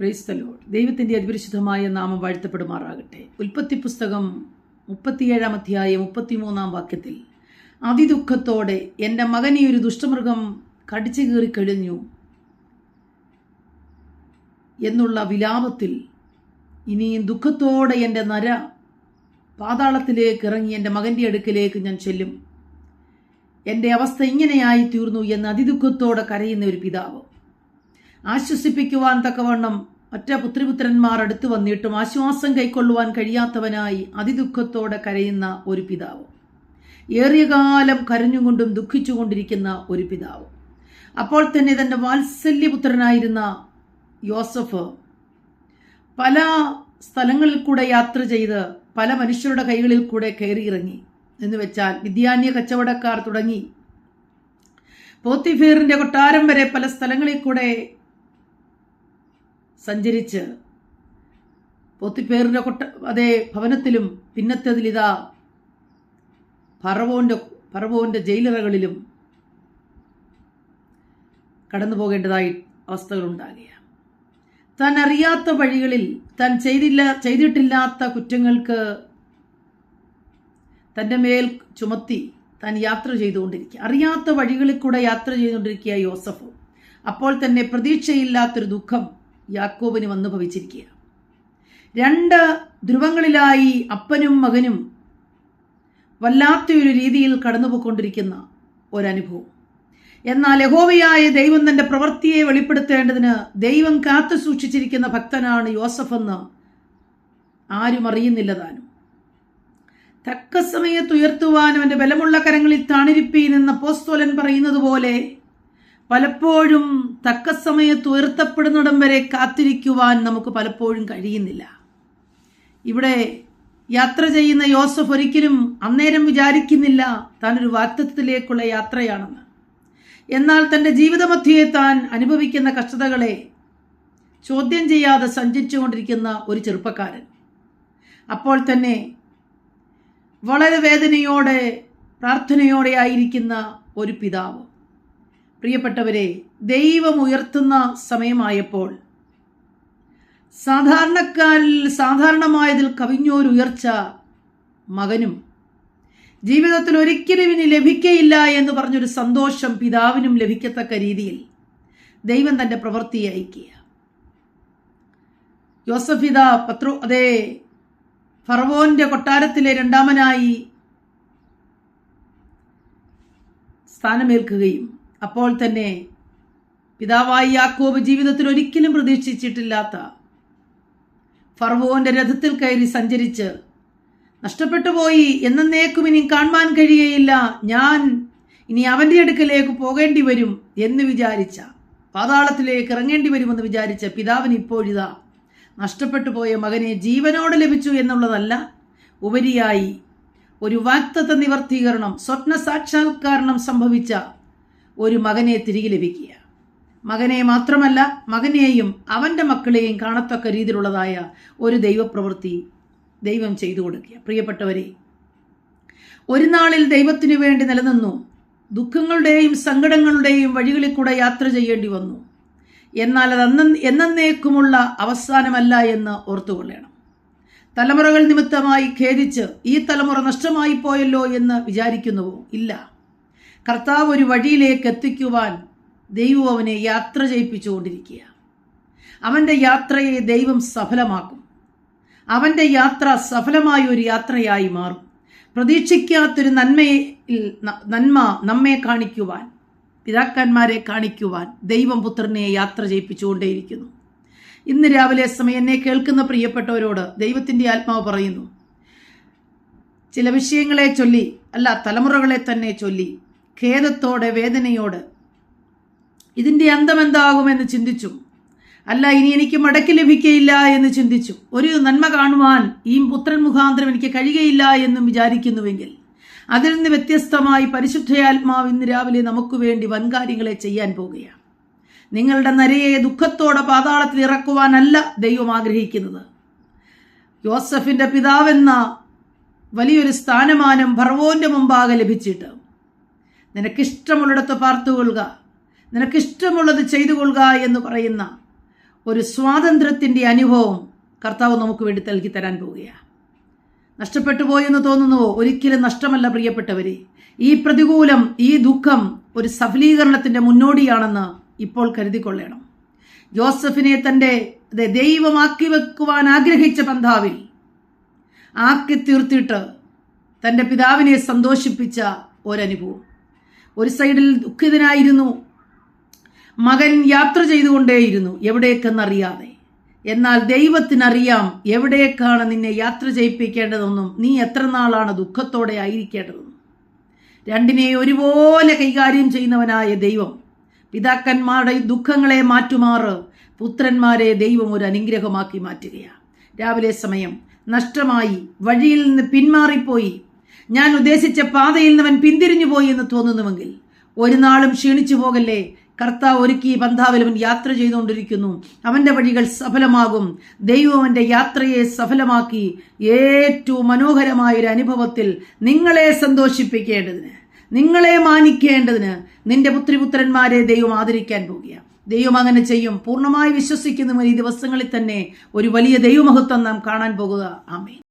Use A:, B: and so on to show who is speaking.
A: Praise the Lord. ദൈവത്തിൻ്റെ അതിപരിശുദ്ധമായ നാമം വാഴ്ത്തപ്പെടുമാറാകട്ടെ. ഉൽപ്പത്തി പുസ്തകം 37 അധ്യായം 33 വാക്യത്തിൽ, അതിദുഃഖത്തോടെ എൻ്റെ മകനെ ഒരു ദുഷ്ടമൃഗം കടിച്ചു കീറിക്കഴിഞ്ഞു എന്നുള്ള വിലാപത്തിൽ, ഇനിയും ദുഃഖത്തോടെ എൻ്റെ നര പാതാളത്തിലേക്ക് ഇറങ്ങി എൻ്റെ മകൻ്റെ അടുക്കിലേക്ക് ഞാൻ ചെല്ലും, എൻ്റെ അവസ്ഥ ഇങ്ങനെയായി തീർന്നു എന്ന് അതിദുഃഖത്തോടെ കരയുന്ന ഒരു പിതാവ്. ആശ്വസിപ്പിക്കുവാൻ തക്കവണ്ണം മറ്റു പുത്രിപുത്രന്മാർ അടുത്തു വന്നിട്ടും ആശ്വാസം കൈക്കൊള്ളുവാൻ കഴിയാത്തവനായി അതിദുഃഖത്തോടെ കരയുന്ന ഒരു പിതാവ്, ഏറിയ കാലം കരഞ്ഞുകൊണ്ടും ദുഃഖിച്ചുകൊണ്ടിരിക്കുന്ന ഒരു പിതാവ്. അപ്പോൾ തന്നെ തൻ്റെ വാത്സല്യപുത്രനായിരുന്ന യോസഫ് പല സ്ഥലങ്ങളിൽ കൂടെ യാത്ര ചെയ്ത് പല മനുഷ്യരുടെ കൈകളിൽ കൂടെ കയറിയിറങ്ങി. എന്ന് വെച്ചാൽ മിദ്യാന്യ കച്ചവടക്കാർ തുടങ്ങി പോത്തിഫേറിന്റെ കൊട്ടാരം വരെ പല സ്ഥലങ്ങളിൽ കൂടെ സഞ്ചരിച്ച് പോത്തിഫേറിന്റെ അതേ ഭവനത്തിലും പിന്നത്തതിലിതാ ഫറവോന്റെ ജയിലറകളിലും കടന്നു പോകേണ്ടതായി അവസ്ഥകളുണ്ടാകുക. താൻ അറിയാത്ത വഴികളിൽ, താൻ ചെയ്തിട്ടില്ലാത്ത കുറ്റങ്ങൾക്ക് തൻ്റെ മേൽ ചുമത്തി താൻ യാത്ര ചെയ്തുകൊണ്ടിരിക്കുക, അറിയാത്ത വഴികളിൽ കൂടെ യാത്ര ചെയ്തുകൊണ്ടിരിക്കുക യോസഫ്. അപ്പോൾ തന്നെ പ്രതീക്ഷയില്ലാത്തൊരു ദുഃഖം യാക്കോബിന് വന്നു ഭവിച്ചിരിക്കുക. 2 ധ്രുവങ്ങളിലായി അപ്പനും മകനും വല്ലാത്തൊരു രീതിയിൽ കടന്നുപോയിക്കൊണ്ടിരിക്കുന്ന ഒരനുഭവം. എന്നാൽ യഹോവയായ ദൈവം തന്റെ പ്രവൃത്തിയെ വെളിപ്പെടുത്തേണ്ടതിന് ദൈവം കാത്തു സൂക്ഷിച്ചിരിക്കുന്ന ഭക്തനാണ് യോസഫ് എന്ന് ആരും അറിയുന്നില്ല താനും. തക്ക സമയത്ത് ഉയർത്തുവാനും അവന്റെ ബലമുള്ള കരങ്ങളിൽ താണിരിപ്പീൻ എന്ന അപ്പോസ്തലൻ പറയുന്നത് പോലെ, പലപ്പോഴും തക്ക സമയത്ത് ഉയർത്തപ്പെടുന്നിടം വരെ കാത്തിരിക്കുവാൻ നമുക്ക് പലപ്പോഴും കഴിയുന്നില്ല. ഇവിടെ യാത്ര ചെയ്യുന്ന യോസഫ് ഒരിക്കലും അന്നേരം വിചാരിക്കുന്നില്ല താനൊരു വാഗ്ദത്തത്തിലേക്കുള്ള യാത്രയാണെന്ന്. എന്നാൽ തൻ്റെ ജീവിതമധ്യേ താൻ അനുഭവിക്കുന്ന കഷ്ടതകളെ ചോദ്യം ചെയ്യാതെ സഞ്ചരിച്ചുകൊണ്ടിരിക്കുന്ന ഒരു ചെറുപ്പക്കാരൻ, അപ്പോൾ തന്നെ വളരെ വേദനയോടെ പ്രാർത്ഥനയോടെ ആയിരിക്കുന്ന ഒരു പിതാവ്. പ്രിയപ്പെട്ടവരെ, ദൈവം ഉയർത്തുന്ന സമയമായപ്പോൾ സാധാരണക്കാരിൽ സാധാരണമായതിൽ കവിഞ്ഞൊരുയർച്ച മകനും, ജീവിതത്തിൽ ഒരിക്കലും ഇനി ലഭിക്കയില്ല എന്ന് പറഞ്ഞൊരു സന്തോഷം പിതാവിനും ലഭിക്കത്തക്ക രീതിയിൽ ദൈവം തൻ്റെ പ്രവൃത്തിയെ അയക്കുക. യോസഫിത ഫറവോന്റെ കൊട്ടാരത്തിലെ 2ാമനായി സ്ഥാനമേൽക്കുകയും, അപ്പോൾ തന്നെ പിതാവായ യാക്കോബ് ജീവിതത്തിൽ ഒരിക്കലും പ്രതീക്ഷിച്ചിട്ടില്ലാത്ത ഫറവോന്റെ രഥത്തിൽ കയറി സഞ്ചരിച്ച്, നഷ്ടപ്പെട്ടു പോയി, എന്നേക്കും ഇനി കാണുവാൻ കഴിയുകയില്ല, ഞാൻ ഇനി അവന്റെ അടുക്കലേക്ക് പോകേണ്ടി വരും എന്ന് വിചാരിച്ച, പാതാളത്തിലേക്ക് ഇറങ്ങേണ്ടി വരുമെന്ന് വിചാരിച്ച പിതാവിന് ഇപ്പോഴിതാ നഷ്ടപ്പെട്ടു പോയ മകനെ ജീവനോടെ ലഭിച്ചു എന്നുള്ളതല്ല, ഉപരിയായി ഒരു വാഗ്ദത്ത നിവർത്തീകരണം, സ്വപ്ന സാക്ഷാത്കാരണം സംഭവിച്ച ഒരു മകനെ തിരികെ ലഭിക്കുക. മകനെ മാത്രമല്ല, മകനെയും അവൻ്റെ മക്കളെയും കാണത്തക്ക രീതിയിലുള്ളതായ ഒരു ദൈവപ്രവൃത്തി ദൈവം ചെയ്തു കൊടുക്കുക. പ്രിയപ്പെട്ടവരെ, ഒരു നാളിൽ ദൈവത്തിനു വേണ്ടി നിലനിന്നു ദുഃഖങ്ങളുടെയും സങ്കടങ്ങളുടെയും വഴികളിൽ കൂടെ യാത്ര ചെയ്യേണ്ടി വന്നു. എന്നാൽ അത് എന്നേക്കുമുള്ള അവസാനമല്ല എന്ന് ഓർത്തുകൊള്ളണം. തലമുറകൾ നിമിത്തമായി ഖേദിച്ച് ഈ തലമുറ നഷ്ടമായി പോയല്ലോ എന്ന് വിചാരിക്കുന്നുവോ? ഇല്ല. കർത്താവ് ഒരു വഴിയിലേക്ക് എത്തിക്കുവാൻ ദൈവം അവനെ യാത്ര ചെയ്യിപ്പിച്ചുകൊണ്ടിരിക്കുക. അവൻ്റെ യാത്രയെ ദൈവം സഫലമാക്കും. അവൻ്റെ യാത്ര സഫലമായ ഒരു യാത്രയായി മാറും. പ്രതീക്ഷിക്കാത്തൊരു നന്മ നമ്മെ കാണിക്കുവാൻ, പിതാക്കന്മാരെ കാണിക്കുവാൻ ദൈവം പുത്രനെ യാത്ര ചെയ്യിപ്പിച്ചുകൊണ്ടേയിരിക്കുന്നു. ഇന്ന് രാവിലെ സമയം എന്നെ കേൾക്കുന്ന പ്രിയപ്പെട്ടവരോട് ദൈവത്തിൻ്റെ ആത്മാവ് പറയുന്നു, ചില വിഷയങ്ങളെ ചൊല്ലി, അല്ല തലമുറകളെ തന്നെ ചൊല്ലി ഖേദത്തോടെ വേദനയോട് ഇതിൻ്റെ അന്തമെന്താകുമെന്ന് ചിന്തിച്ചു, അല്ല ഇനി എനിക്ക് മടക്കി ലഭിക്കയില്ല എന്ന് ചിന്തിച്ചു, ഒരു നന്മ കാണുവാൻ ഈ പുത്രൻ മുഖാന്തരം എനിക്ക് കഴിയുകയില്ല എന്നും വിചാരിക്കുന്നുവെങ്കിൽ, അതിൽ നിന്ന് വ്യത്യസ്തമായി പരിശുദ്ധയാത്മാവ് ഇന്ന് രാവിലെ നമുക്ക് വേണ്ടി വൻകാര്യങ്ങളെ ചെയ്യാൻ പോകുകയാണ്. നിങ്ങളുടെ നരയെ ദുഃഖത്തോടെ പാതാളത്തിൽ ഇറക്കുവാനല്ല ദൈവം ആഗ്രഹിക്കുന്നത്. യോസഫിന്റെ പിതാവെന്ന വലിയൊരു സ്ഥാനമാനം ഫറവോന്റെ മുമ്പാകെ ലഭിച്ചിട്ട്, നിനക്കിഷ്ടമുള്ളിടത്ത് പാർത്തുകൊള്ളുക, നിനക്കിഷ്ടമുള്ളത് ചെയ്തു കൊള്ളുക എന്ന് പറയുന്ന ഒരു സ്വാതന്ത്ര്യത്തിൻ്റെ അനുഭവം കർത്താവ് നമുക്ക് വേണ്ടി നൽകി തരാൻ പോവുകയാണ്. നഷ്ടപ്പെട്ടു പോയെന്ന് തോന്നുന്നുവോ? ഒരിക്കലും നഷ്ടമല്ല പ്രിയപ്പെട്ടവരെ. ഈ പ്രതികൂലം, ഈ ദുഃഖം ഒരു സഫലീകരണത്തിന്റെ മുന്നോടിയാണെന്ന് ഇപ്പോൾ കരുതിക്കൊള്ളണം. ജോസഫിനെ തന്റെ ദൈവമാക്കി വെക്കുവാൻ ആഗ്രഹിച്ച പന്ഥാവിൽ ആക്കി തീർത്തിട്ട് തന്റെ പിതാവിനെ സന്തോഷിപ്പിച്ച ഒരനുഭവം. ഒരു സൈഡിൽ ദുഃഖിതനായിരുന്നു, മകൻ യാത്ര ചെയ്തുകൊണ്ടേയിരുന്നു എവിടേക്കെന്നറിയാതെ. എന്നാൽ ദൈവത്തിനറിയാം എവിടേക്കാണ് നിന്നെ യാത്ര ചെയ്യിപ്പിക്കേണ്ടതെന്നും നീ എത്ര നാളാണ് ദുഃഖത്തോടെ ആയിരിക്കേണ്ടതെന്നും. രണ്ടിനെ ഒരുപോലെ കൈകാര്യം ചെയ്യുന്നവനായ ദൈവം പിതാക്കന്മാരുടെ ദുഃഖങ്ങളെ മാറ്റുമാറ് പുത്രന്മാരെ ദൈവം ഒരു അനുഗ്രഹമാക്കി മാറ്റുകയാണ്. രാവിലെ സമയം നഷ്ടമായി, വഴിയിൽ നിന്ന് പിന്മാറിപ്പോയി, ഞാൻ ഉദ്ദേശിച്ച പാതയിൽ നിന്നവൻ പിന്തിരിഞ്ഞു പോയി എന്ന് തോന്നുന്നുവെങ്കിൽ ഒരു നാളും ക്ഷീണിച്ചു പോകല്ലേ. കർത്താവ് ഒരുക്കി പന്ഥാവിൽ അവൻ യാത്ര ചെയ്തുകൊണ്ടിരിക്കുന്നു. അവന്റെ വഴികൾ സഫലമാകും. ദൈവം അവന്റെ യാത്രയെ സഫലമാക്കി ഏറ്റവും മനോഹരമായ ഒരു അനുഭവത്തിൽ നിങ്ങളെ സന്തോഷിപ്പിക്കേണ്ടതിന്, നിങ്ങളെ മാനിക്കേണ്ടതിന് നിന്റെ പുത്രിപുത്രന്മാരെ ദൈവം ആദരിക്കാൻ പോകുകയാണ്. ദൈവം അങ്ങനെ ചെയ്യും. പൂർണ്ണമായി വിശ്വസിക്കുന്ന ഈ ദിവസങ്ങളിൽ തന്നെ ഒരു വലിയ ദൈവമഹത്വം നാം കാണാൻ പോകുക. ആമേൻ.